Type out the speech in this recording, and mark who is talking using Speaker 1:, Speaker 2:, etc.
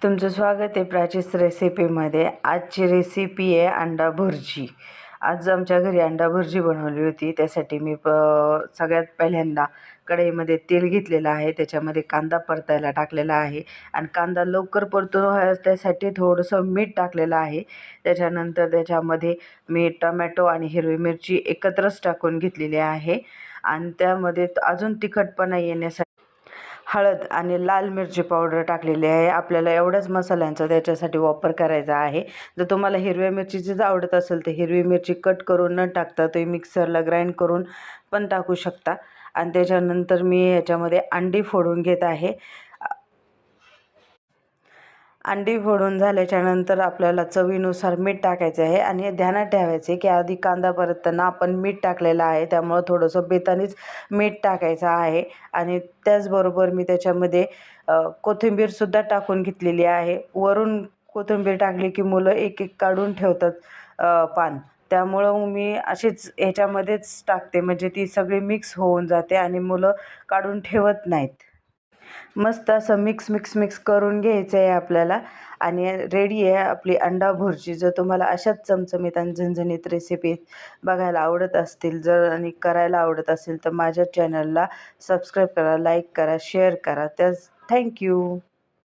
Speaker 1: तुमचं स्वागत आहे प्राचीच रेसिपीमध्ये। आजची रेसिपी आहे अंडा भुर्जी। आज आमच्या घरी अंडा भुर्जी बनवली होती। त्यासाठी मी सगळ्यात पहिल्यांदा कढईमध्ये तेल घेतलेलं आहे, त्याच्यामध्ये कांदा परतायला टाकलेला आहे आणि कांदा लवकर परतून त्यासाठी थोडंसं मीठ टाकलेलं आहे। त्याच्यानंतर त्याच्यामध्ये मी टोमॅटो आणि हिरवी मिरची एकत्रच टाकून घेतलेली आहे आणि त्यामध्ये अजून तिखटपणा येण्यासाठी हळद आणि लाल मिरची पावडर टाकलेली आहे। आपल्याला एवढ्याच मसाल्यांचा त्याच्यासाठी वापर करायचा आहे। जर तुम्हाला हिरव्या मिरचीचीच आवडत असेल तर हिरवी मिरची कट करून न टाकता तुम्ही मिक्सरला ग्राइंड करून पण टाकू शकता। आणि त्याच्यानंतर मी याच्यामध्ये अंडी फोडून घेत आहे। अंडी फोडून झाल्याच्यानंतर आपल्याला चवीनुसार मीठ टाकायचं आहे आणि ध्यानात ठेवायचे की आधी कांदा परतताना आपण मीठ टाकलेलं आहे, त्यामुळं थोडंसं बेतानीच मीठ टाकायचं आहे। आणि त्याचबरोबर मी त्याच्यामध्ये कोथिंबीरसुद्धा टाकून घेतलेली आहे। वरून कोथिंबीर टाकली की मुलं एक एक काढून ठेवतात पान, त्यामुळं मी अशीच ह्याच्यामध्येच टाकते, म्हणजे ती सगळी मिक्स होऊन जाते आणि मुलं काढून ठेवत नाहीत। मस्त असं मिक्स करून घ्यायचं आहे आपल्याला आणि रेडी आहे आपली अंडा भुर्जी। जर तुम्हाला अशाच चमचमीत आणि झणझणीत रेसिपी बघायला आवडत असतील आणि करायला आवडत असेल तर माझ्या चॅनलला सबस्क्राईब करा, लाईक करा, शेअर करा। थँक्यू।